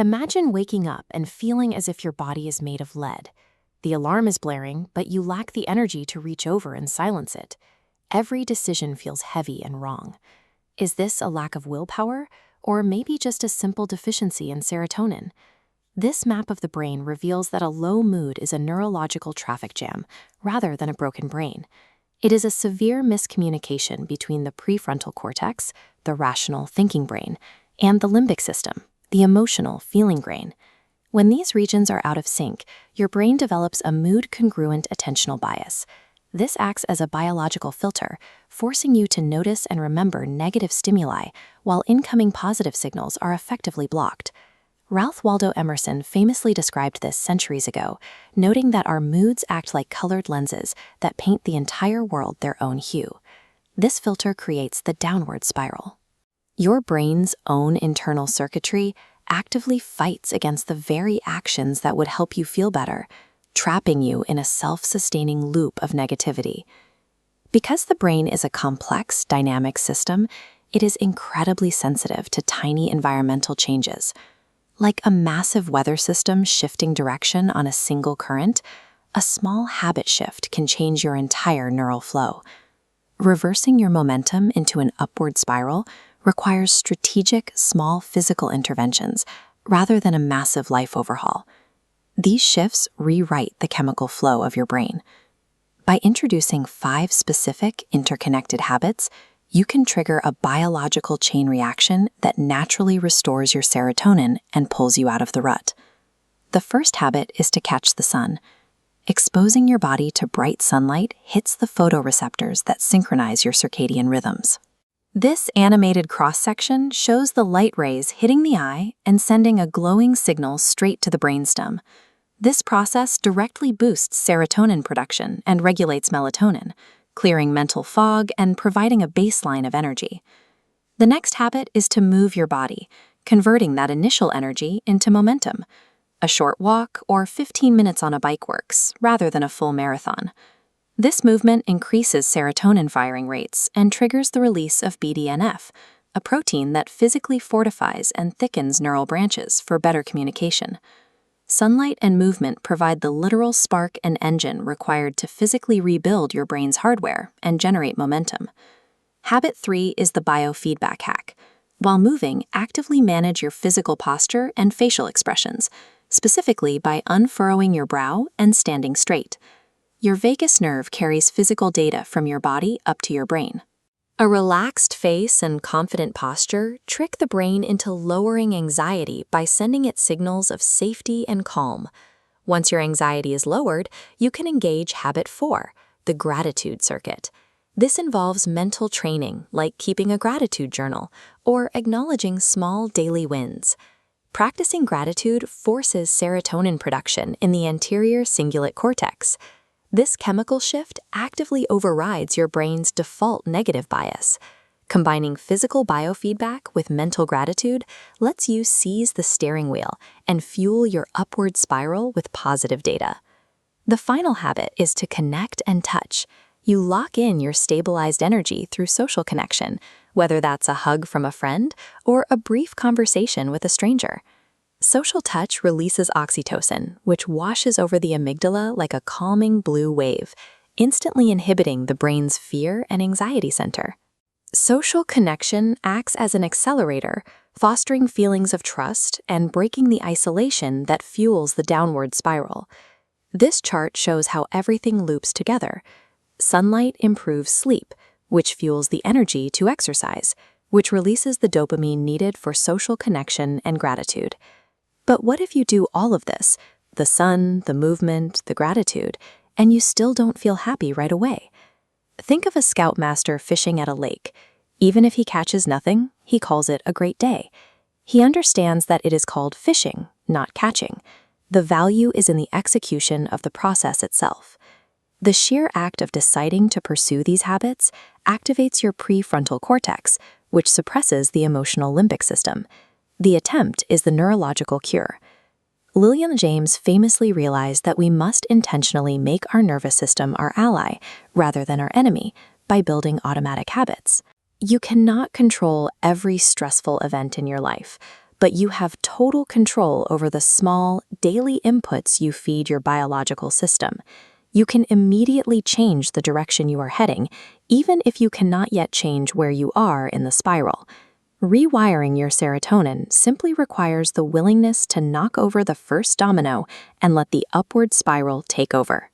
Imagine waking up and feeling as if your body is made of lead. The alarm is blaring, but you lack the energy to reach over and silence it. Every decision feels heavy and wrong. Is this a lack of willpower, or maybe just a simple deficiency in serotonin? This map of the brain reveals that a low mood is a neurological traffic jam, rather than a broken brain. It is a severe miscommunication between the prefrontal cortex, the rational thinking brain, and the limbic system, the emotional feeling brain. When these regions are out of sync, your brain develops a mood-congruent attentional bias. This acts as a biological filter, forcing you to notice and remember negative stimuli, while incoming positive signals are effectively blocked. Ralph Waldo Emerson famously described this centuries ago, noting that our moods act like colored lenses that paint the entire world their own hue. This filter creates the downward spiral. Your brain's own internal circuitry actively fights against the very actions that would help you feel better, trapping you in a self-sustaining loop of negativity. Because the brain is a complex, dynamic system, it is incredibly sensitive to tiny environmental changes. Like a massive weather system shifting direction on a single current, a small habit shift can change your entire neural flow. Reversing your momentum into an upward spiral requires strategic, small physical interventions rather than a massive life overhaul. These shifts rewrite the chemical flow of your brain. By introducing 5 specific, interconnected habits, you can trigger a biological chain reaction that naturally restores your serotonin and pulls you out of the rut. The first habit is to catch the sun. Exposing your body to bright sunlight hits the photoreceptors that synchronize your circadian rhythms. This animated cross-section shows the light rays hitting the eye and sending a glowing signal straight to the brainstem. This process directly boosts serotonin production and regulates melatonin, clearing mental fog and providing a baseline of energy. The next habit is to move your body, converting that initial energy into momentum. A short walk or 15 minutes on a bike works, rather than a full marathon. This movement increases serotonin firing rates and triggers the release of BDNF, a protein that physically fortifies and thickens neural branches for better communication. Sunlight and movement provide the literal spark and engine required to physically rebuild your brain's hardware and generate momentum. Habit 3 is the biofeedback hack. While moving, actively manage your physical posture and facial expressions, specifically by unfurrowing your brow and standing straight. Your vagus nerve carries physical data from your body up to your brain. A relaxed face and confident posture trick the brain into lowering anxiety by sending it signals of safety and calm. Once your anxiety is lowered, you can engage habit 4, the gratitude circuit. This involves mental training, like keeping a gratitude journal or acknowledging small daily wins. Practicing gratitude forces serotonin production in the anterior cingulate cortex. This chemical shift actively overrides your brain's default negative bias. Combining physical biofeedback with mental gratitude lets you seize the steering wheel and fuel your upward spiral with positive data. The final habit is to connect and touch. You lock in your stabilized energy through social connection, whether that's a hug from a friend or a brief conversation with a stranger. Social touch releases oxytocin, which washes over the amygdala like a calming blue wave, instantly inhibiting the brain's fear and anxiety center. Social connection acts as an accelerator, fostering feelings of trust and breaking the isolation that fuels the downward spiral. This chart shows how everything loops together. Sunlight improves sleep, which fuels the energy to exercise, which releases the dopamine needed for social connection and gratitude. But what if you do all of this, the sun, the movement, the gratitude, and you still don't feel happy right away? Think of a scoutmaster fishing at a lake. Even if he catches nothing, he calls it a great day. He understands that it is called fishing, not catching. The value is in the execution of the process itself. The sheer act of deciding to pursue these habits activates your prefrontal cortex, which suppresses the emotional limbic system. The attempt is the neurological cure. Lillian James famously realized that we must intentionally make our nervous system our ally rather than our enemy by building automatic habits. You cannot control every stressful event in your life, but you have total control over the small, daily inputs you feed your biological system. You can immediately change the direction you are heading, even if you cannot yet change where you are in the spiral. Rewiring your serotonin simply requires the willingness to knock over the first domino and let the upward spiral take over.